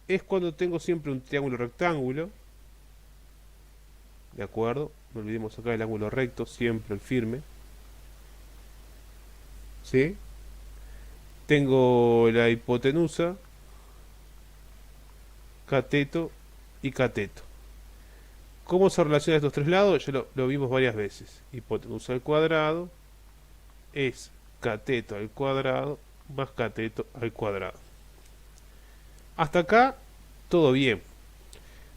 es cuando tengo siempre un triángulo rectángulo. ¿De acuerdo? No olvidemos acá el ángulo recto, siempre el firme. ¿Sí? Tengo la hipotenusa, cateto y cateto. ¿Cómo se relacionan estos tres lados? Ya lo vimos varias veces. Hipotenusa al cuadrado es cateto al cuadrado más cateto al cuadrado. Hasta acá, todo bien.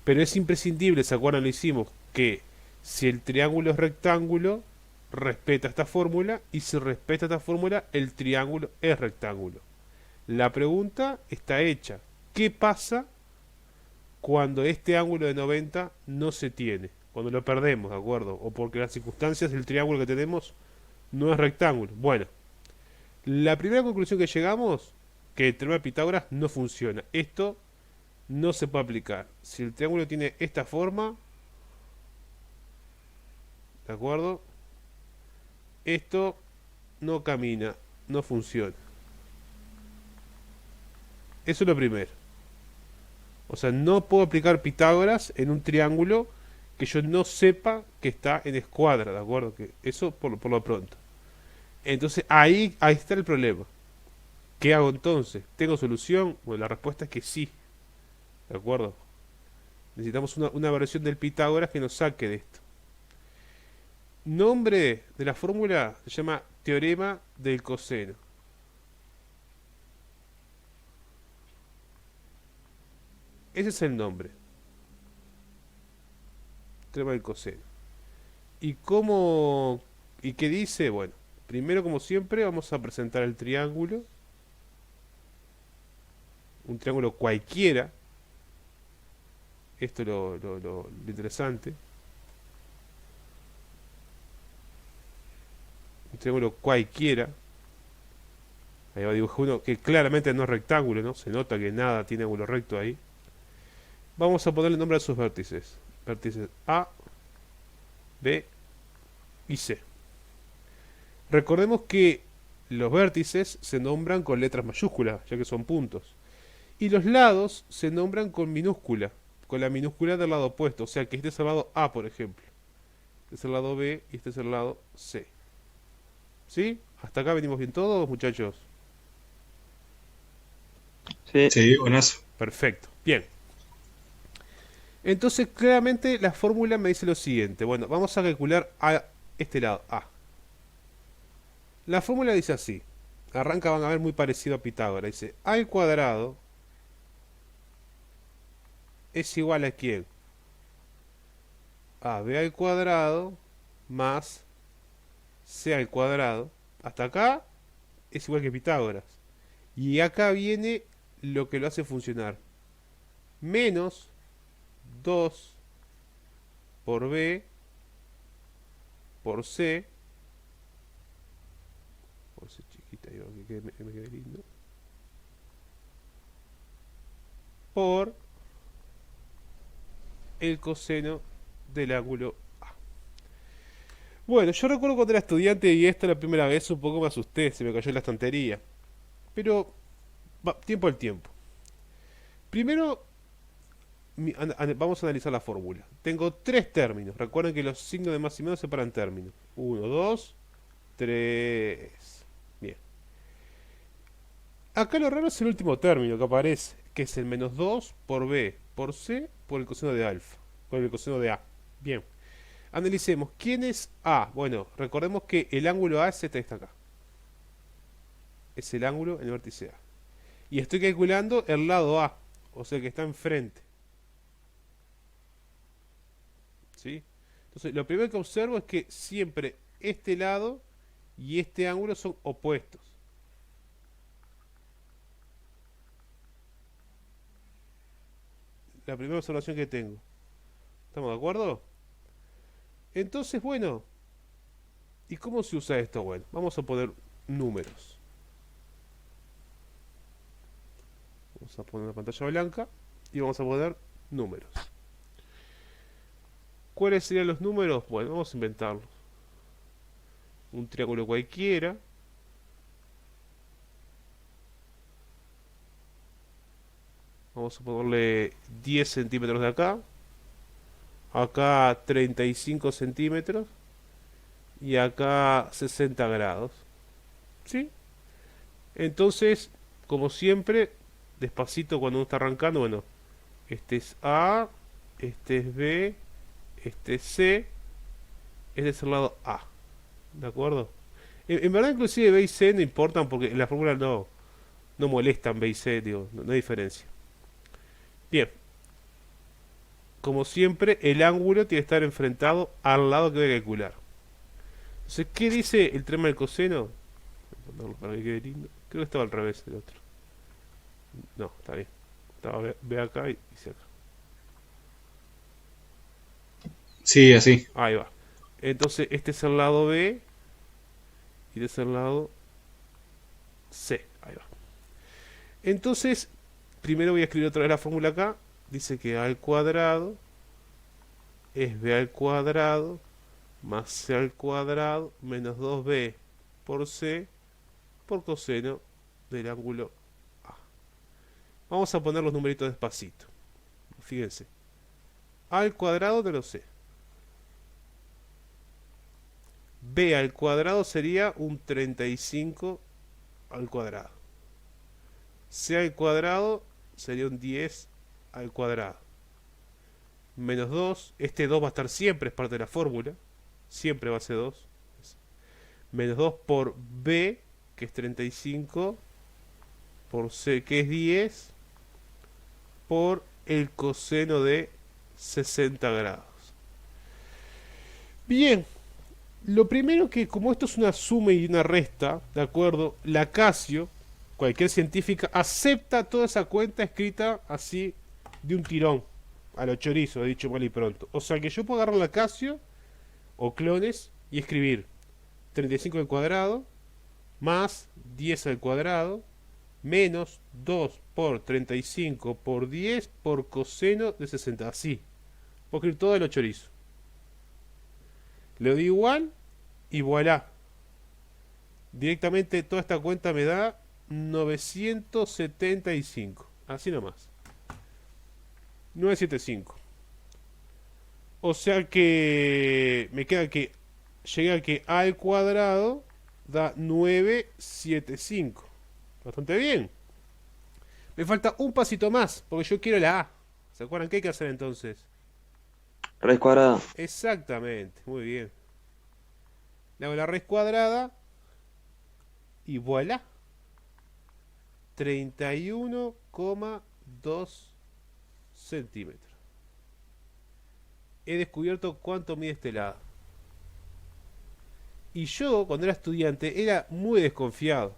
Pero es imprescindible, ¿se acuerdan? Lo hicimos, que si el triángulo es rectángulo, respeta esta fórmula, y si respeta esta fórmula, el triángulo es rectángulo. La pregunta está hecha. ¿Qué pasa cuando este ángulo de 90 no se tiene? Cuando lo perdemos, ¿de acuerdo? O porque las circunstancias del triángulo que tenemos no es rectángulo. Bueno, la primera conclusión que llegamos, que el teorema de Pitágoras no funciona. Esto no se puede aplicar. Si el triángulo tiene esta forma, ¿de acuerdo? Esto no camina, no funciona. Eso es lo primero. O sea, no puedo aplicar Pitágoras en un triángulo que yo no sepa que está en escuadra, ¿de acuerdo? Que eso por lo pronto. Entonces ahí está el problema. ¿Qué hago entonces? ¿Tengo solución? Bueno, la respuesta es que sí, ¿de acuerdo? Necesitamos una versión del Pitágoras que nos saque de esto. Nombre de la fórmula se llama teorema del coseno. Ese es el nombre, teorema del coseno. ¿Y cómo? ¿Y qué dice? Bueno, primero como siempre vamos a presentar el triángulo, un triángulo cualquiera. Esto es lo interesante. Un triángulo cualquiera. Ahí va a dibujar uno que claramente no es rectángulo, ¿no? Se nota que nada tiene ángulo recto ahí. Vamos a ponerle nombre a sus vértices. Vértices A, B y C. Recordemos que los vértices se nombran con letras mayúsculas, ya que son puntos. Y los lados se nombran con minúscula, con la minúscula del lado opuesto. O sea que este es el lado A, por ejemplo. Este es el lado B y este es el lado C. ¿Sí? ¿Hasta acá venimos bien todos, muchachos? Sí, Sí, buenazo. Perfecto. Bien. Entonces, claramente la fórmula me dice lo siguiente. Bueno, vamos a calcular a este lado, A. La fórmula dice así. Arranca, van a ver, muy parecido a Pitágoras. Dice, A al cuadrado es igual a quién? A B al cuadrado más C al cuadrado. Hasta acá es igual que Pitágoras. Y acá viene lo que lo hace funcionar. Menos 2 por B por C. Por C chiquita, digo, que me quede lindo. Por el coseno del ángulo. Bueno, yo recuerdo cuando era estudiante y esta la primera vez un poco me asusté, se me cayó en la estantería. Pero, tiempo al tiempo. Primero, vamos a analizar la fórmula. Tengo tres términos. Recuerden que los signos de más y menos separan términos. Uno, dos, tres. Bien. Acá lo raro es el último término que aparece, que es el menos 2 por B por C por el coseno de alfa, por el coseno de A. Bien. Analicemos. ¿Quién es A? Bueno, recordemos que el ángulo A es este que está acá. Es el ángulo en el vértice A. Y estoy calculando el lado A, o sea que está enfrente. ¿Sí? Entonces, lo primero que observo es que siempre este lado y este ángulo son opuestos. La primera observación que tengo. ¿Estamos de acuerdo? Entonces, bueno, ¿y cómo se usa esto? Bueno, vamos a poner números. Vamos a poner una pantalla blanca y vamos a poner números. ¿Cuáles serían los números? Bueno, vamos a inventarlos. Un triángulo cualquiera. Vamos a ponerle 10 centímetros de acá. Acá 35 centímetros. Y acá 60 grados. ¿Sí? Entonces, como siempre, despacito cuando uno está arrancando, bueno, este es A, este es B, este es C, este es el lado A. ¿De acuerdo? En verdad, inclusive B y C no importan porque en la fórmula no molestan B y C, digo, no hay diferencia. Bien, como siempre, el ángulo tiene que estar enfrentado al lado que voy a calcular. Entonces, ¿qué dice el teorema del coseno? Voy a ponerlo para que quede lindo. Creo que estaba al revés el otro. No, está bien. Estaba B acá y C acá. Sí, así. Ahí va. Entonces, este es el lado B y este es el lado C. Ahí va. Entonces, primero voy a escribir otra vez la fórmula acá. Dice que A al cuadrado es B al cuadrado más C al cuadrado menos 2B por C por coseno del ángulo A. Vamos a poner los numeritos despacito. Fíjense. A al cuadrado te lo sé. B al cuadrado sería un 35 al cuadrado. C al cuadrado sería un 10 al cuadrado. Menos 2. Este 2 va a estar siempre, es parte de la fórmula. Siempre va a ser 2. Menos 2 por B, que es 35, por C, que es 10, por el coseno de 60 grados. Bien, lo primero que, como esto es una suma y una resta, ¿de acuerdo? La Casio, cualquier científica, acepta toda esa cuenta escrita así de un tirón, a lo chorizo, he dicho mal y pronto. O sea que yo puedo agarrar la Casio o clones y escribir 35 al cuadrado más 10 al cuadrado menos 2 por 35 por 10 por coseno de 60. Así. Puedo escribir todo el chorizo. Le doy igual y voilà. Directamente toda esta cuenta me da 975. Así nomás. 975. O sea que me queda que llega a que A al cuadrado da 975. Bastante bien. Me falta un pasito más, porque yo quiero la A. ¿Se acuerdan qué hay que hacer entonces? Raíz cuadrada. Exactamente, muy bien. Le hago la raíz cuadrada y voilà. 31,2 centímetros. He descubierto cuánto mide este lado. Y yo, cuando era estudiante, era muy desconfiado.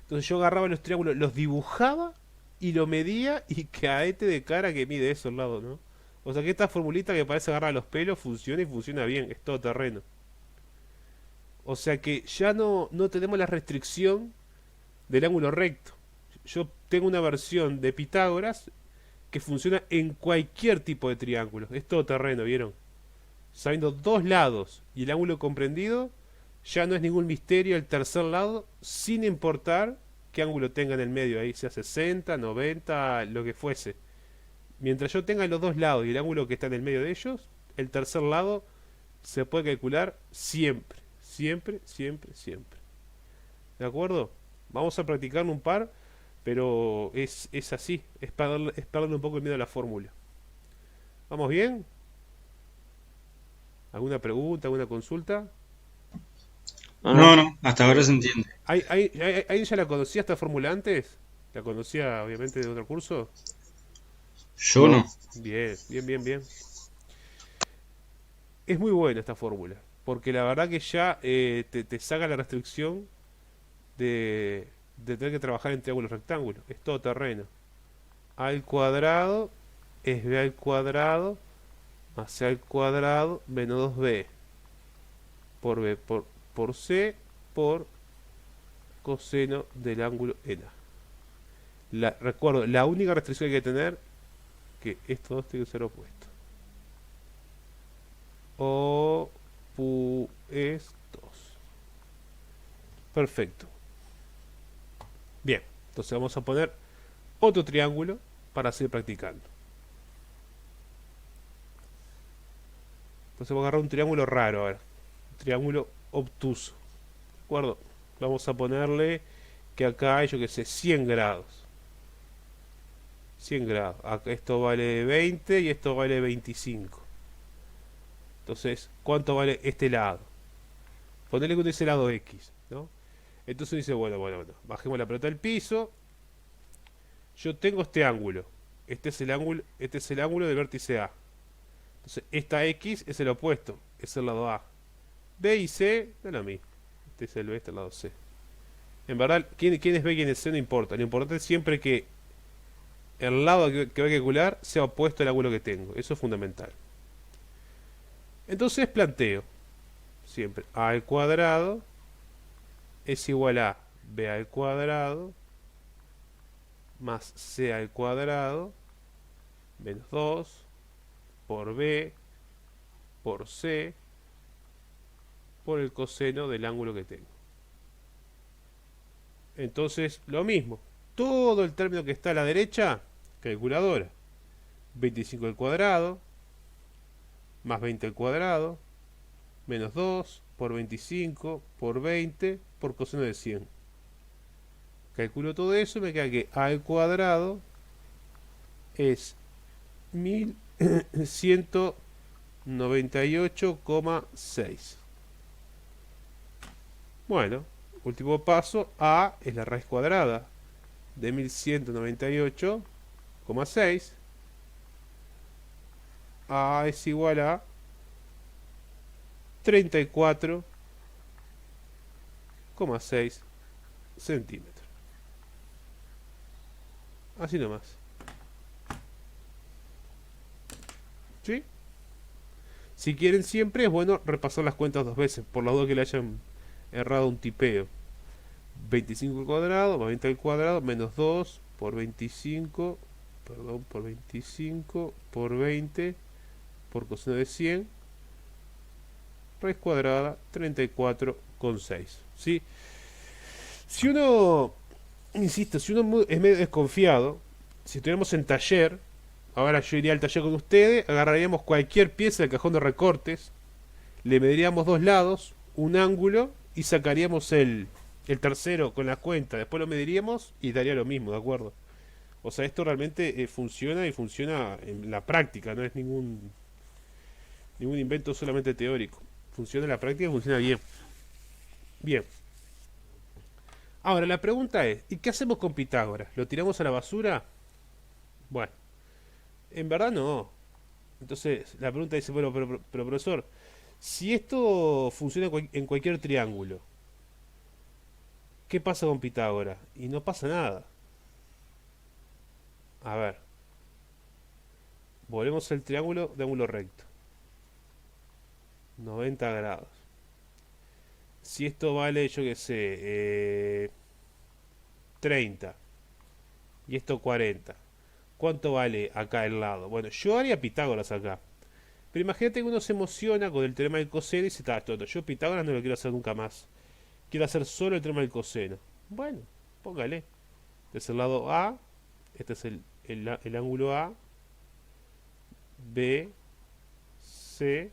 Entonces yo agarraba los triángulos, los dibujaba y lo medía y caete de cara que mide eso al lado, ¿no? O sea que esta formulita que parece agarrar los pelos funciona y funciona bien, es todo terreno. O sea que ya no tenemos la restricción del ángulo recto. Yo tengo una versión de Pitágoras que funciona en cualquier tipo de triángulo. Es todo terreno, ¿vieron? Sabiendo dos lados y el ángulo comprendido, ya no es ningún misterio el tercer lado, sin importar qué ángulo tenga en el medio, ahí sea 60, 90, lo que fuese. Mientras yo tenga los dos lados y el ángulo que está en el medio de ellos, el tercer lado se puede calcular siempre, siempre, siempre, siempre. ¿De acuerdo? Vamos a practicar un par, pero es así, es para darle un poco el miedo a la fórmula. ¿Vamos bien? ¿Alguna pregunta, alguna consulta? No, No, no. no, hasta ahora se entiende. ¿Alguien ya la conocía esta fórmula antes? ¿La conocía obviamente de otro curso? Yo no. Bien, bien, bien, bien. Es muy buena esta fórmula, porque la verdad que ya te saca la restricción de tener que trabajar en triángulos rectángulos. Es todo terreno. A al cuadrado es b al cuadrado más c al cuadrado menos 2b por b por c por coseno del ángulo en A. Recuerdo, la única restricción que hay que tener que estos dos tienen que ser opuestos. Opuestos. Perfecto. Bien, entonces vamos a poner otro triángulo para seguir practicando. Entonces vamos a agarrar un triángulo raro ahora. Un triángulo obtuso. ¿De acuerdo? Vamos a ponerle que acá hay, yo que sé, 100 grados. 100 grados. Acá esto vale 20 y esto vale 25. Entonces, ¿cuánto vale este lado? Ponele que uno dice lado X, ¿no? Entonces uno dice, bueno, bajemos la pelota del piso. Yo tengo este ángulo. Este es el ángulo del vértice A. Entonces, esta X es el opuesto, es el lado A. B y C, no es lo mismo. Este es el B, este es el lado C. En verdad, quién es B y quién es C no importa. Lo importante es siempre que el lado que voy a calcular sea opuesto al ángulo que tengo. Eso es fundamental. Entonces planteo siempre A al cuadrado es igual a B al cuadrado más C al cuadrado menos 2 por B por C por el coseno del ángulo que tengo. Entonces, lo mismo. Todo el término que está a la derecha, calculadora. 25 al cuadrado más 20 al cuadrado menos 2 por 25 por 20 por coseno de 100. Calculo todo eso y me queda que A al cuadrado es 1198,6. Bueno, último paso, A es la raíz cuadrada de 1198,6. A es igual a 34,6 centímetros. Así nomás. ¿Sí? Si quieren siempre es bueno repasar las cuentas dos veces, por las dos que le hayan errado un tipeo. 25 al cuadrado más 20 al cuadrado menos 2 por 25, perdón, por 25 por 20 por coseno de 100, raíz cuadrada 34,6. ¿Sí? Si uno, insisto, si uno es medio desconfiado, si estuviéramos en taller, ahora yo iría al taller con ustedes, agarraríamos cualquier pieza del cajón de recortes, le mediríamos dos lados, un ángulo y sacaríamos el tercero con la cuenta, después lo mediríamos y daría lo mismo, ¿de acuerdo? O sea, esto realmente funciona y funciona en la práctica, no es ningún invento solamente teórico. Funciona en la práctica y funciona bien. Bien. Ahora, la pregunta es, ¿y qué hacemos con Pitágoras? ¿Lo tiramos a la basura? Bueno, en verdad no. Entonces, la pregunta dice, bueno, pero profesor, si esto funciona en cualquier triángulo, ¿qué pasa con Pitágoras? Y no pasa nada. A ver. Volvemos al triángulo de ángulo recto. 90 grados. Si esto vale, yo qué sé, 30 y esto 40, ¿cuánto vale acá el lado? Bueno, yo haría Pitágoras acá. Pero imagínate que uno se emociona con el teorema del coseno y dice, está, yo Pitágoras no lo quiero hacer nunca más. Quiero hacer solo el teorema del coseno. Bueno, póngale. Este es el lado A, este es el ángulo A, B, C,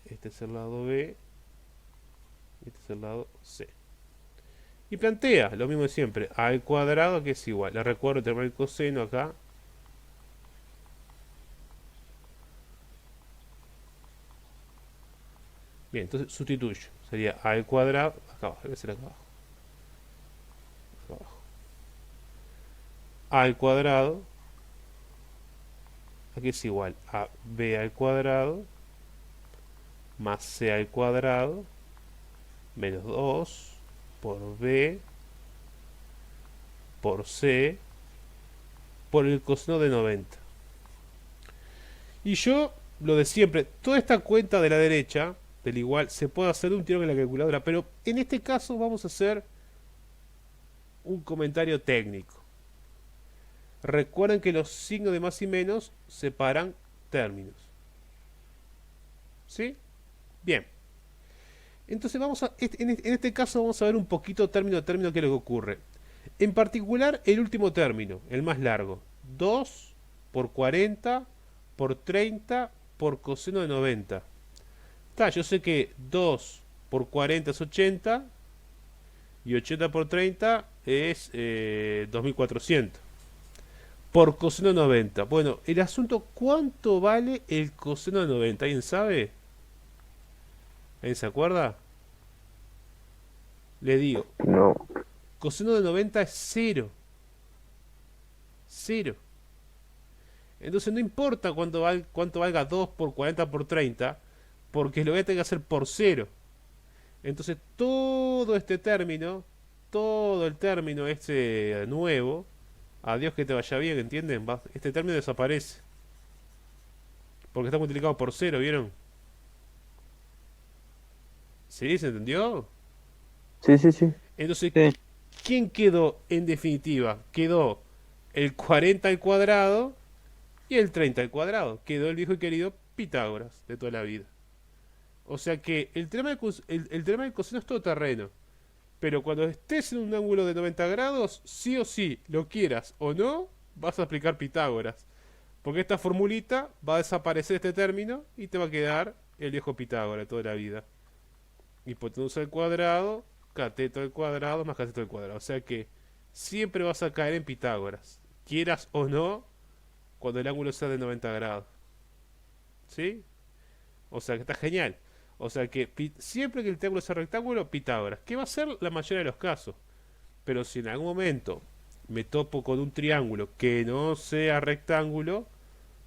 este es el lado B, este es el lado C. Y plantea lo mismo de siempre, A al cuadrado que es igual. Le recuerdo teorema del coseno acá. Bien, entonces sustituyo. Sería A al cuadrado, acá abajo, debe ser acá abajo. Acá abajo. A al cuadrado, aquí es igual a B al cuadrado, más C al cuadrado, menos 2 por B, por C, por el coseno de 90. Y yo, lo de siempre, toda esta cuenta de la derecha, del igual, se puede hacer de un tiro en la calculadora, pero en este caso vamos a hacer un comentario técnico. Recuerden que los signos de más y menos separan términos. ¿Sí? Bien. Entonces en este caso vamos a ver un poquito término a término qué es lo que ocurre. En particular el último término, el más largo. 2 por 40 por 30 por coseno de 90. Está, yo sé que 2 por 40 es 80 y 80 por 30 es 2400 por coseno de 90. Bueno, el asunto, ¿cuánto vale el coseno de 90? ¿Alguien sabe? ¿Alguien se acuerda? Le digo, No. coseno de 90 es cero. Cero. Entonces no importa cuánto valga 2 por 40 por 30, porque lo voy a tener que hacer por cero. Entonces todo el término este nuevo, adiós que te vaya bien, ¿entienden? Este término desaparece, porque está multiplicado por cero, ¿vieron? ¿Sí? ¿Se entendió? Sí, sí, sí. Entonces, Sí. ¿quién quedó en definitiva? Quedó el 40 al cuadrado y el 30 al cuadrado. Quedó el viejo y querido Pitágoras de toda la vida. O sea que el teorema del coseno es todo terreno. Pero cuando estés en un ángulo de 90 grados, sí o sí, lo quieras o no, vas a aplicar Pitágoras. Porque esta formulita va a desaparecer este término y te va a quedar el viejo Pitágoras de toda la vida. Hipotenusa al cuadrado, cateto al cuadrado más cateto al cuadrado. O sea que siempre vas a caer en Pitágoras. Quieras o no, cuando el ángulo sea de 90 grados. ¿Sí? O sea que está genial. O sea que siempre que el triángulo sea rectángulo, Pitágoras. ¿Qué va a ser la mayoría de los casos? Pero si en algún momento me topo con un triángulo que no sea rectángulo,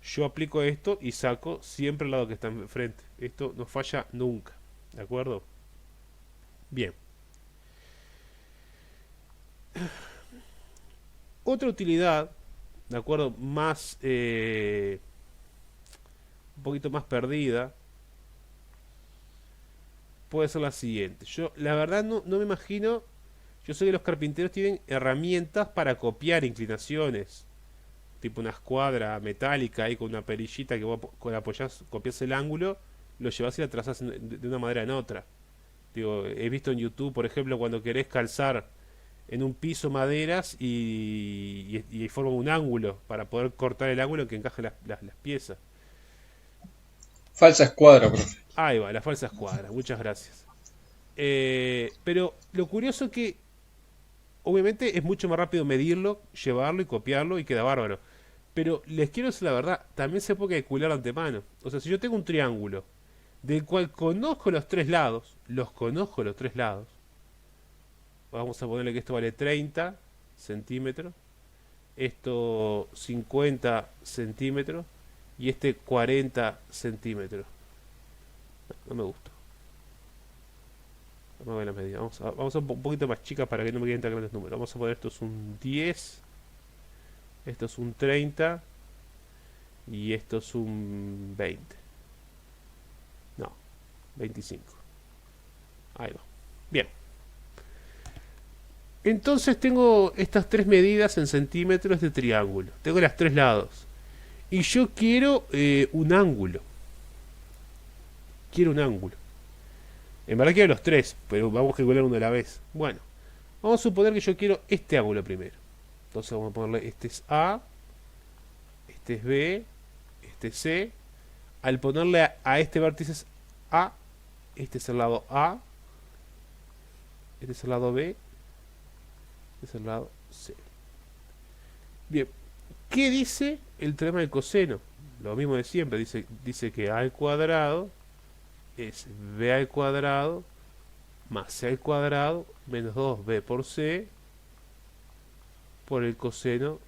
yo aplico esto y saco siempre el lado que está enfrente. Esto no falla nunca. ¿De acuerdo? Bien. Otra utilidad, ¿de acuerdo? Más, un poquito más perdida, puede ser la siguiente. Yo, la verdad, no me imagino. Yo sé que los carpinteros tienen herramientas para copiar inclinaciones, tipo una escuadra metálica ahí con una perillita que vos con apoyás, copias el ángulo, lo llevas y la trazás de una madera en otra. Digo, he visto en YouTube, por ejemplo, cuando querés calzar en un piso maderas y forma un ángulo para poder cortar el ángulo que encaje las piezas. Falsa escuadra, profe. Ahí va, la falsa escuadra, muchas gracias. Pero lo curioso es que obviamente es mucho más rápido medirlo, llevarlo y copiarlo y queda bárbaro. Pero les quiero decir la verdad, también se puede calcular de antemano. O sea, si yo tengo un triángulo del cual conozco los tres lados, vamos a ponerle que esto vale 30 centímetros, esto 50 centímetros y este 40 centímetros. No me gusta. Vamos a ver la medida. Vamos a un poquito más chica para que no me queden tan grandes números. Vamos a poner esto es un 10, esto es un 30 y esto es un 20. No, 25. Ahí va. Bien. Entonces tengo estas tres medidas en centímetros de triángulo. Tengo los tres lados. Y yo quiero un ángulo. Quiero un ángulo. En verdad quiero los tres, pero vamos a calcular uno a la vez. Bueno, vamos a suponer que yo quiero este ángulo primero. Entonces vamos a ponerle, este es A, este es B, este es C. Al ponerle a este vértice es A, este es el lado A, este es el lado B, este es el lado C. Bien, ¿qué dice el teorema del coseno? Lo mismo de siempre, dice que A al cuadrado es B al cuadrado más C al cuadrado menos 2B por C por el coseno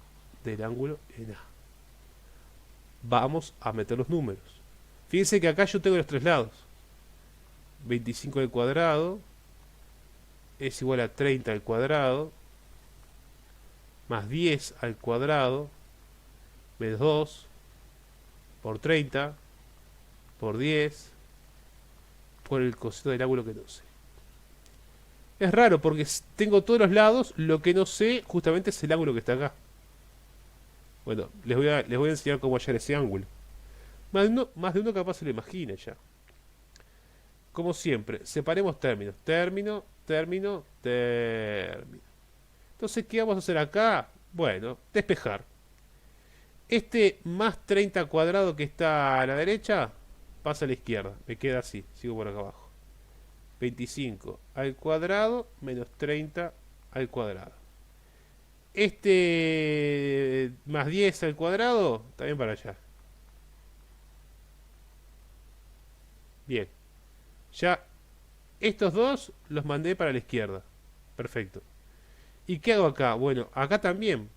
del ángulo en A. Vamos a meter los números. Fíjense que acá yo tengo los tres lados. 25 al cuadrado es igual a 30 al cuadrado más 10 al cuadrado menos 2 por 30 por 10 por el coseno del ángulo que no sé. Es raro porque tengo todos los lados, lo que no sé justamente es el ángulo que está acá. Bueno, les voy a enseñar cómo hallar ese ángulo. Más de uno capaz se lo imagina ya. Como siempre, separemos términos. Término, término, término. Entonces, ¿qué vamos a hacer acá? Bueno, despejar. Este más 30 al cuadrado que está a la derecha pasa a la izquierda. Me queda así. Sigo por acá abajo. 25 al cuadrado menos 30 al cuadrado. Este más 10 al cuadrado también para allá. Bien. Ya estos dos los mandé para la izquierda. Perfecto. ¿Y qué hago acá? Bueno, acá también.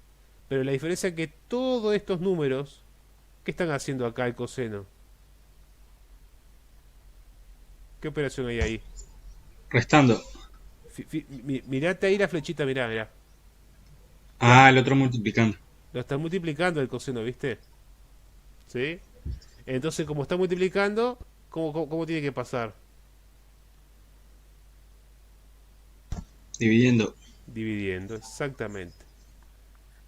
Pero la diferencia es que todos estos números, ¿qué están haciendo acá el coseno? ¿Qué operación hay ahí? Restando. Mirate ahí la flechita, mirá, mirá. Lo, Ah, el otro multiplicando. lo está multiplicando el coseno, ¿viste? ¿Sí? Entonces, como está multiplicando, ¿cómo tiene que pasar? Dividiendo. Dividiendo, exactamente.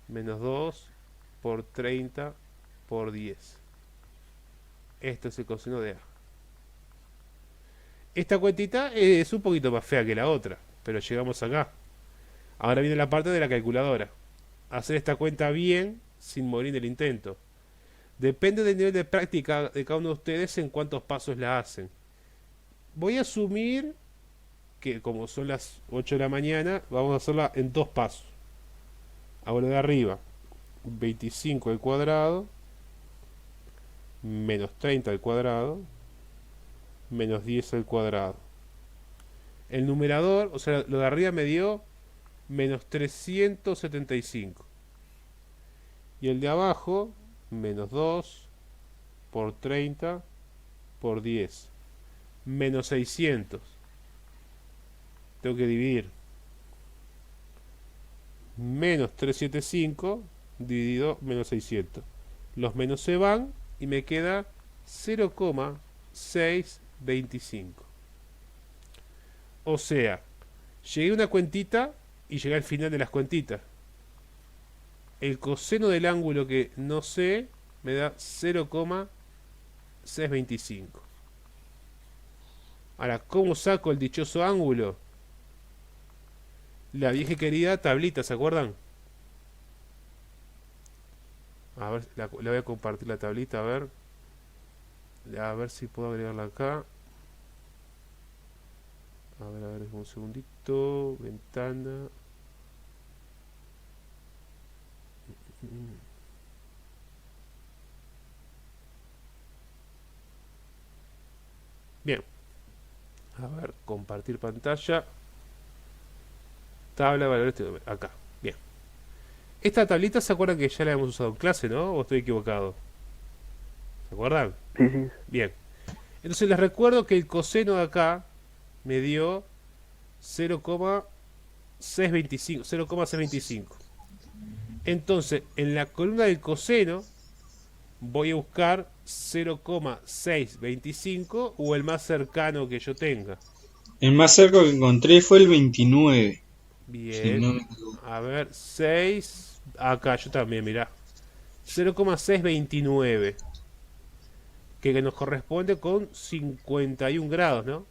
Menos 2 por 30 por 10. Esto es el coseno de A. Esta cuentita es un poquito más fea que la otra, pero llegamos acá. Ahora viene la parte de la calculadora. Hacer esta cuenta bien, sin morir del intento. Depende del nivel de práctica de cada uno de ustedes en cuántos pasos la hacen. Voy a asumir que como son las 8 de la mañana, vamos a hacerla en dos pasos. Hago lo de arriba. 25 al cuadrado, menos 30 al cuadrado, menos 10 al cuadrado. El numerador, o sea, lo de arriba me dio menos 375. Y el de abajo, menos 2 por 30 por 10. Menos 600. Tengo que dividir. Menos 375 dividido menos 600. Los menos se van y me queda 0,625. O sea, llegué a una cuentita y llegué al final de las cuentitas. El coseno del ángulo que no sé me da 0,625. Ahora, ¿cómo saco el dichoso ángulo? La vieja y querida tablita, ¿se acuerdan? A ver, la voy a compartir la tablita, a ver si puedo agregarla acá. A ver, un segundito. Ventana. Bien. A ver, compartir pantalla. Tabla de valores. Acá. Bien. Esta tablita se acuerdan que ya la hemos usado en clase, ¿no? ¿O estoy equivocado? ¿Se acuerdan? Sí, sí. Bien. Entonces les recuerdo que el coseno de acá me dio 0,625. 0,625. Entonces, en la columna del coseno voy a buscar 0,625 o el más cercano que yo tenga. El más cerca que encontré fue el 29. Si Bien. no me equivoco. A ver, 6. Acá, yo también, mirá. 0,629. Que nos corresponde con 51 grados, ¿no?